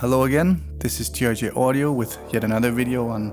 Hello again, this is TRJ Audio with yet another video on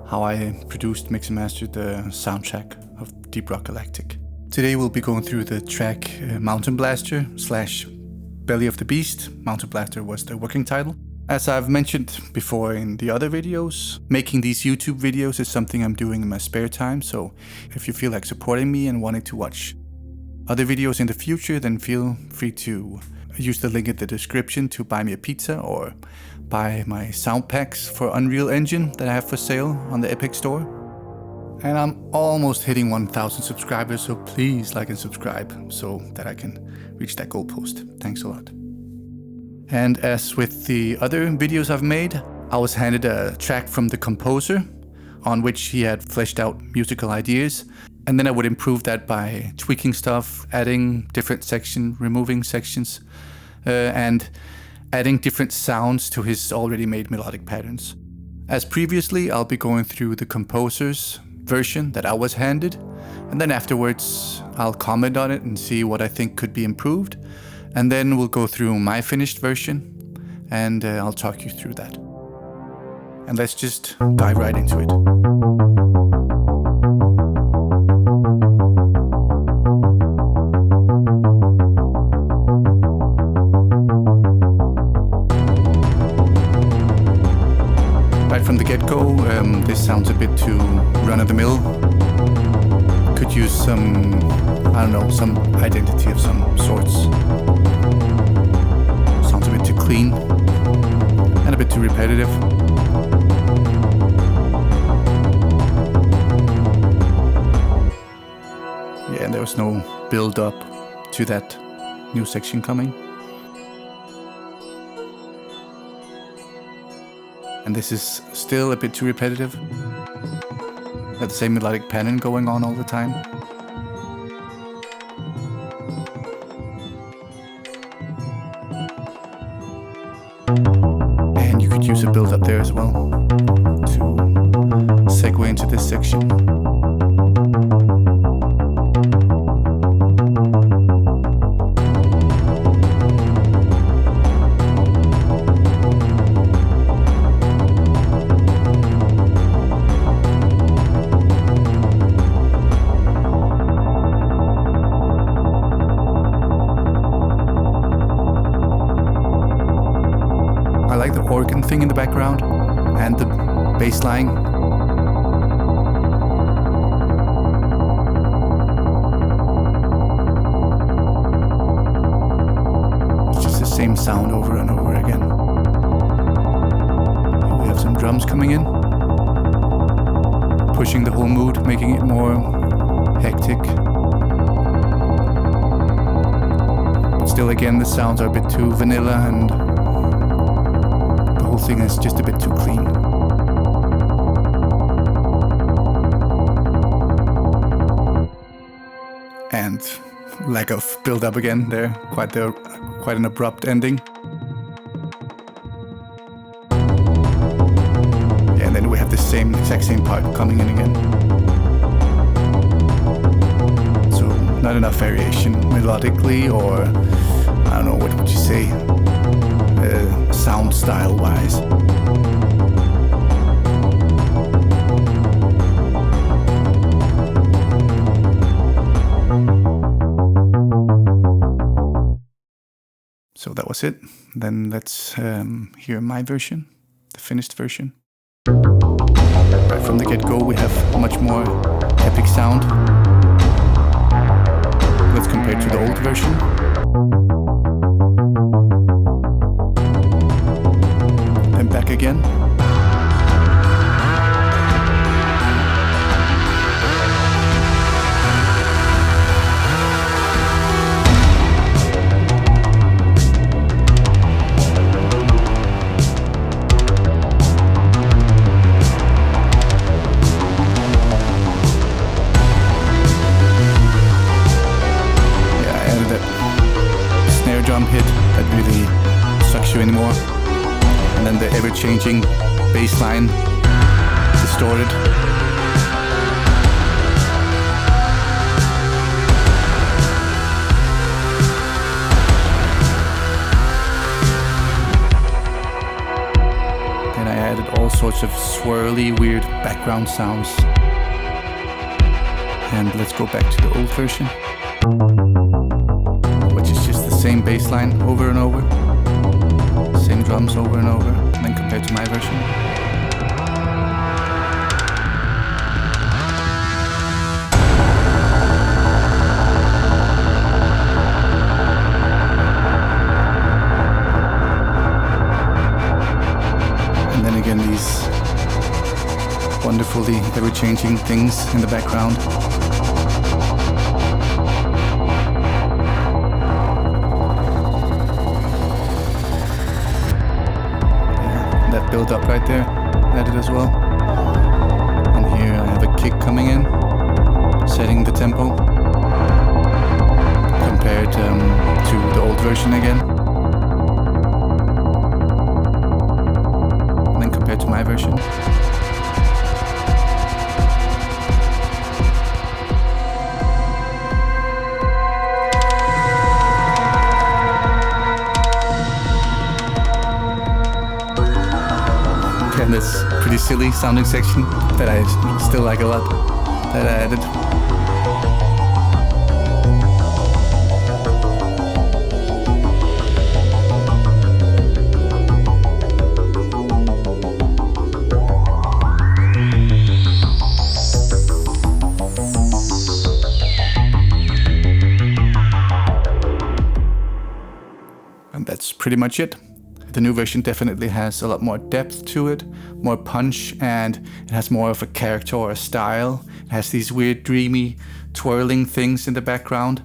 how I produced, mix and mastered the soundtrack of Deep Rock Galactic. Today we'll be going through the track Mountain Blaster / Belly of the Beast. Mountain Blaster was the working title. As I've mentioned before in the other videos, making these YouTube videos is something I'm doing in my spare time, so if you feel like supporting me and wanting to watch other videos in the future, then feel free to use the link in the description to buy me a pizza or buy my sound packs for Unreal Engine that I have for sale on the Epic Store. And I'm almost hitting 1,000 subscribers, so please like and subscribe so that I can reach that goalpost. Thanks a lot. And as with the other videos I've made, I was handed a track from the composer on which he had fleshed out musical ideas. And then I would improve that by tweaking stuff, adding different sections, removing sections, and adding different sounds to his already made melodic patterns. As previously, I'll be going through the composer's version that I was handed, and then afterwards I'll comment on it and see what I think could be improved. And then we'll go through my finished version, and I'll talk you through that. And let's just dive right into it. From the get-go, this sounds a bit too run-of-the-mill. Could use some, some identity of some sorts. Sounds a bit too clean and a bit too repetitive. Yeah, and there was no build-up to that new section coming. And this is still a bit too repetitive. Got the same melodic pattern going on all the time. And you could use a build up there as well to segue into this section. I like the organ thing in the background and the bass line. It's just the same sound over and over again. Here we have some drums coming in, pushing the whole mood, making it more hectic. But still, again, the sounds are a bit too vanilla and the whole thing is just a bit too clean. And lack of build-up again there, quite an abrupt ending. Yeah, and then we have the exact same part coming in again. So not enough variation melodically, or I don't know, what would you say? Sound style wise. So that was it. Then let's hear my version, the finished version. Right from the get-go, we have much more epic sound. Let's compare to the old version. Back again. Yeah, I added that snare drum hit that really sucks you anymore. And then the ever-changing bass line, distorted. with all sorts of swirly, weird background sounds. And let's go back to the old version, which is just the same bass line over and over, same drums over and over, and then compared to my version. And then again, these wonderfully ever-changing things in the background. That build up right there, added as well. And here I have a kick coming in, setting the tempo, compared to the old version again. And then compared to my version. And this pretty silly sounding section that I still like a lot, that I added. And that's pretty much it. The new version definitely has a lot more depth to it, more punch, and it has more of a character or a style. It has these weird, dreamy, twirling things in the background,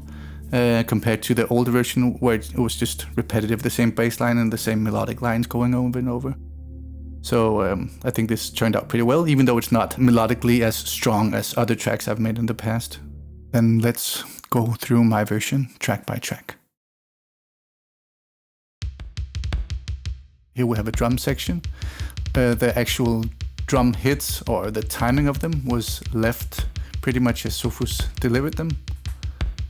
compared to the older version where it was just repetitive, the same bass line and the same melodic lines going over and over. So I think this turned out pretty well, even though it's not melodically as strong as other tracks I've made in the past. Then let's go through my version track by track. Here we have a drum section. The actual drum hits, or the timing of them, was left pretty much as Sophus delivered them.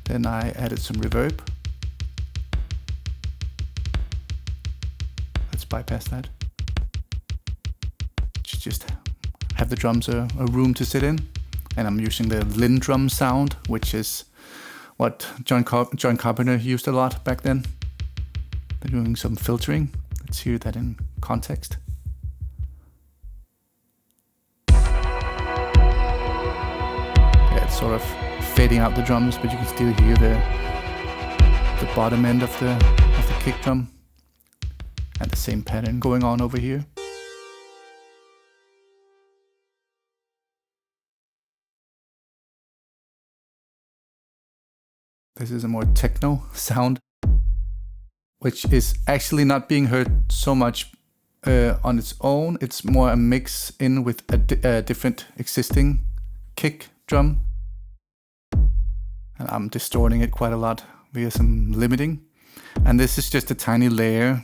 Then I added some reverb. Let's bypass that. Just have the drums a room to sit in. And I'm using the Linn drum sound, which is what John Carpenter used a lot back then. They're doing some filtering. Let's hear that in context. Yeah, it's sort of fading out the drums, but you can still hear the bottom end of the kick drum, and the same pattern going on over here. This is a more techno sound, which is actually not being heard so much on its own. It's more a mix in with a different existing kick drum. And I'm distorting it quite a lot via some limiting. And this is just a tiny layer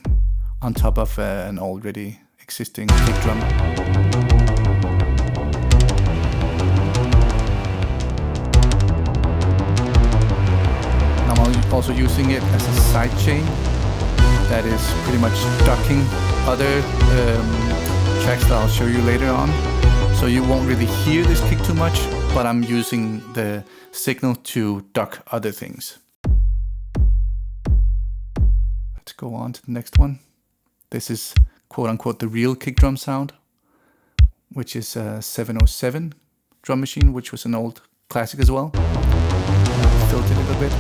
on top of an already existing kick drum. And I'm also using it as a sidechain that is pretty much ducking other tracks that I'll show you later on. So you won't really hear this kick too much, but I'm using the signal to duck other things. Let's go on to the next one. This is quote unquote the real kick drum sound, which is a 707 drum machine, which was an old classic as well. Filtered it a bit.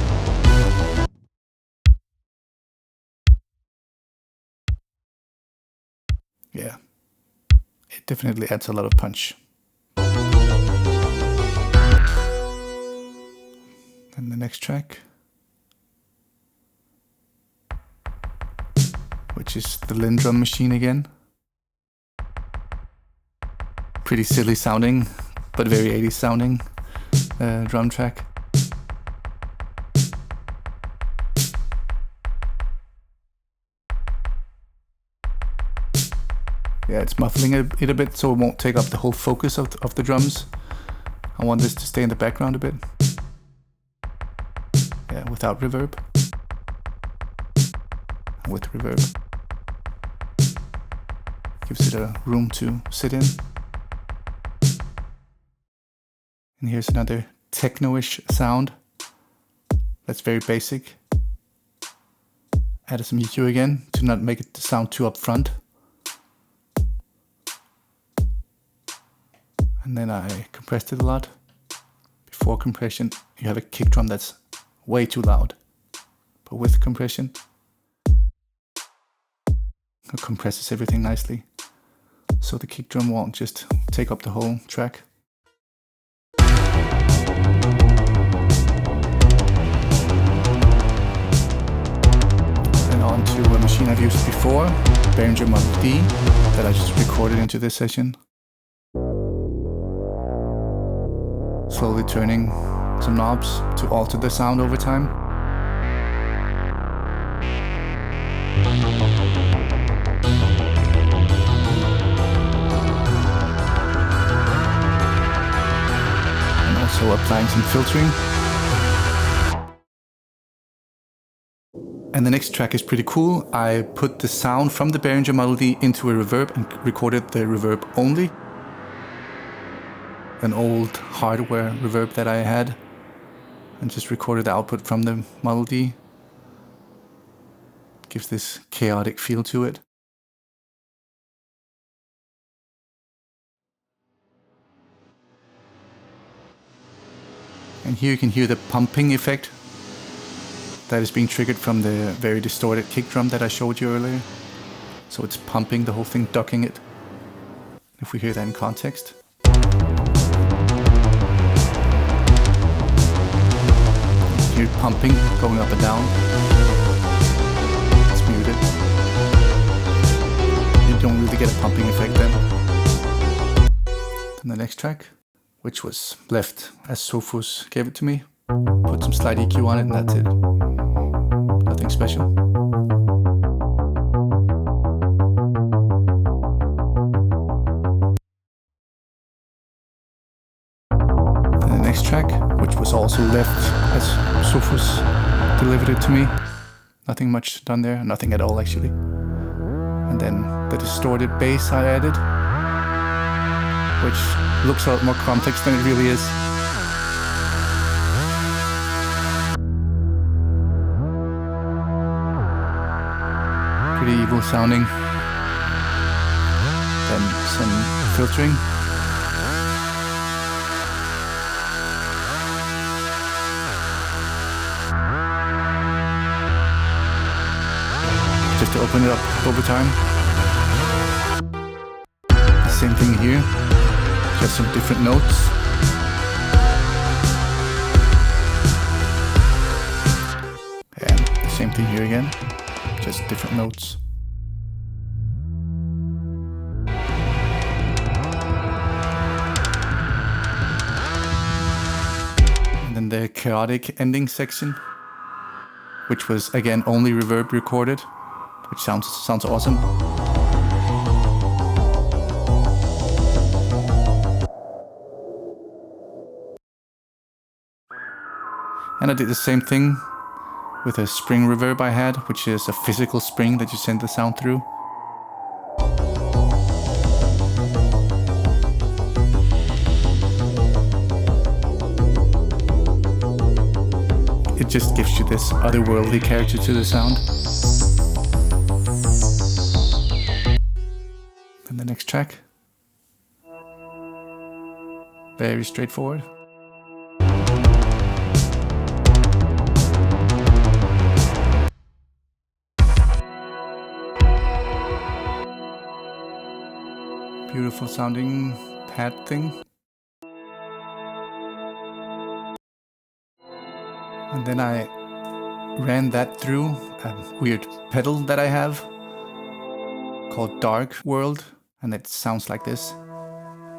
Yeah, it definitely adds a lot of punch. And the next track, which is the Linn drum machine again. Pretty silly sounding, but very 80s sounding drum track. Yeah, it's muffling it a bit so it won't take up the whole focus of the drums. I want this to stay in the background a bit. Yeah, without reverb. With reverb. Gives it a room to sit in. And here's another techno-ish sound. That's very basic. Added some EQ again to not make it sound too upfront. And then I compressed it a lot. Before compression, you have a kick drum that's way too loud. But with compression, it compresses everything nicely. So the kick drum won't just take up the whole track. Then on to a machine I've used before, Behringer Model D, that I just recorded into this session. Slowly turning some knobs to alter the sound over time. And also applying some filtering. And the next track is pretty cool. I put the sound from the Behringer Model D into a reverb and recorded the reverb only. An old hardware reverb that I had, and just recorded the output from the Model D. Gives this chaotic feel to it. And here you can hear the pumping effect that is being triggered from the very distorted kick drum that I showed you earlier. So it's pumping the whole thing, ducking it. If we hear that in context. Hear pumping going up and down. It's muted. You don't really get a pumping effect then. Then the next track, which was left as Sophus gave it to me. Put some slight EQ on it and that's it. Nothing special. Then the next track, which was also left as Sophus delivered it to me. Nothing much done there, nothing at all actually. And then the distorted bass I added, which looks a lot more complex than it really is. Pretty evil sounding. Then some filtering. Just to open it up over time. Same thing here, just some different notes. And the same thing here again, just different notes. And then the chaotic ending section, which was again only reverb recorded, which sounds awesome. And I did the same thing with a spring reverb I had, which is a physical spring that you send the sound through. It just gives you this otherworldly character to the sound. And the next track. Very straightforward. Beautiful sounding pad thing. And then I ran that through a weird pedal that I have called Dark World, and it sounds like this.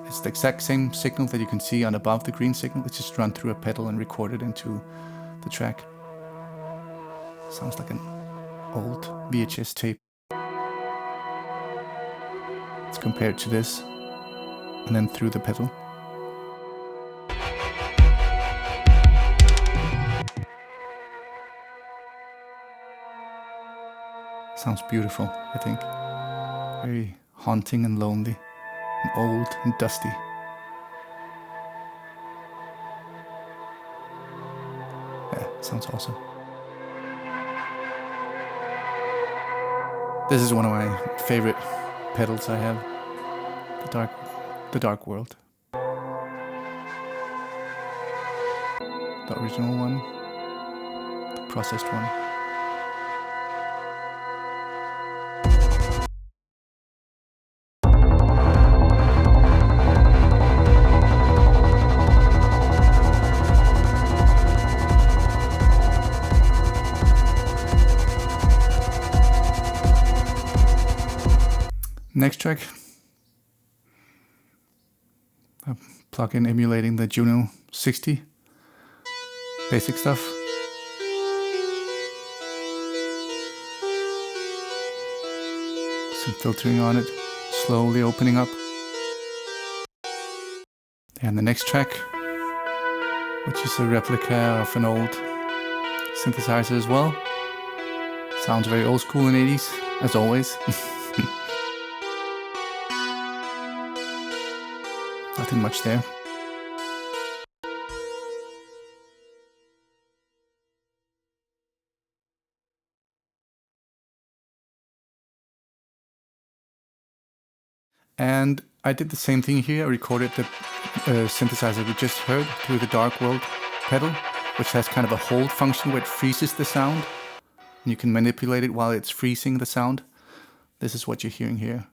It's the exact same signal that you can see on above the green signal. It's just run through a pedal and recorded into the track. Sounds like an old VHS tape. It's compared to this, and then through the pedal. Sounds beautiful, I think. Very haunting and lonely, and old and dusty. Yeah, sounds awesome. This is one of my favorite pedals I have. The Dark World. The original one, the processed one. Next track, a plugin emulating the Juno 60. Basic stuff. Some filtering on it, slowly opening up. And the next track, which is a replica of an old synthesizer as well. Sounds very old school in the 80s, as always. Nothing much there. And I did the same thing here. I recorded the synthesizer we just heard through the Dark World pedal, which has kind of a hold function where it freezes the sound. And you can manipulate it while it's freezing the sound. This is what you're hearing here.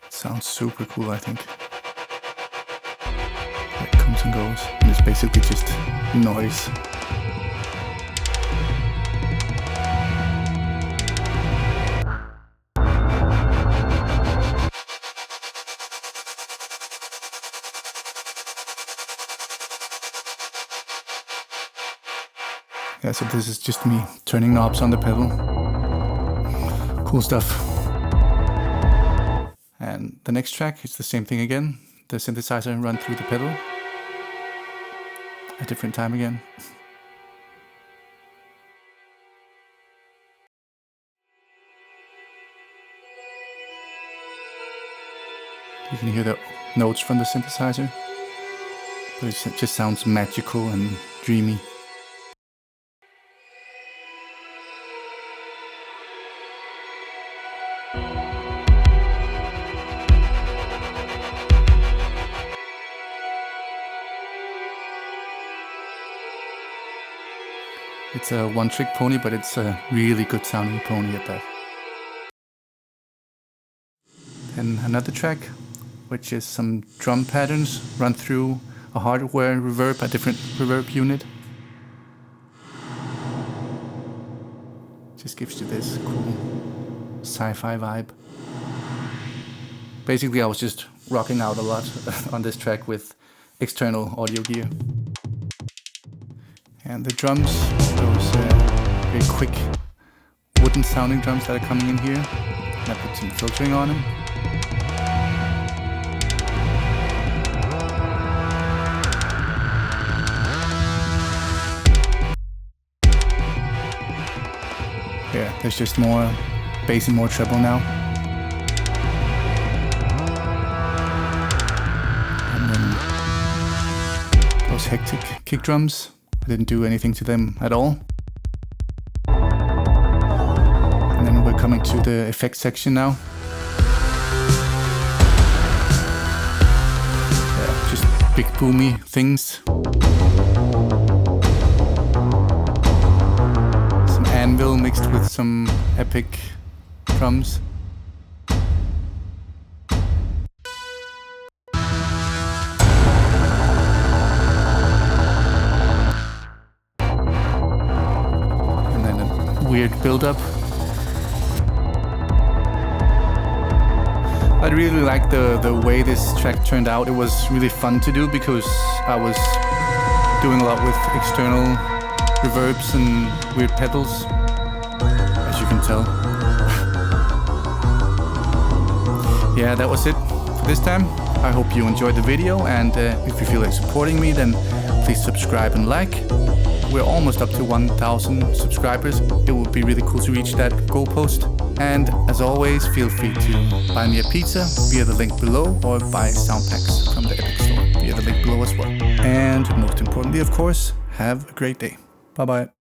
Sounds super cool, I think. It comes and goes, and it's basically just noise. Yeah, so this is just me turning knobs on the pedal. Cool stuff. And the next track is the same thing again. The synthesizer run through the pedal. A different time again. You can hear the notes from the synthesizer, but it just sounds magical and dreamy. It's a one-trick pony, but it's a really good sounding pony at that. And another track, which is some drum patterns run through a hardware reverb, a different reverb unit. Just gives you this cool sci-fi vibe. Basically, I was just rocking out a lot on this track with external audio gear. And the drums, those very quick wooden sounding drums that are coming in here. And I put some filtering on them. Yeah, there's just more bass and more treble now. And then those hectic kick drums. I didn't do anything to them at all. And then we're coming to the effects section now. Yeah, just big boomy things. Some anvil mixed with some epic drums. Weird build-up. I really like the way this track turned out. It was really fun to do because I was doing a lot with external reverbs and weird pedals, as you can tell. Yeah, that was it for this time. I hope you enjoyed the video, and if you feel like supporting me, then please subscribe and like. We're almost up to 1,000 subscribers. It would be really cool to reach that goalpost. And as always, feel free to buy me a pizza via the link below, or buy sound packs from the Epic Store via the link below as well. And most importantly, of course, have a great day. Bye bye.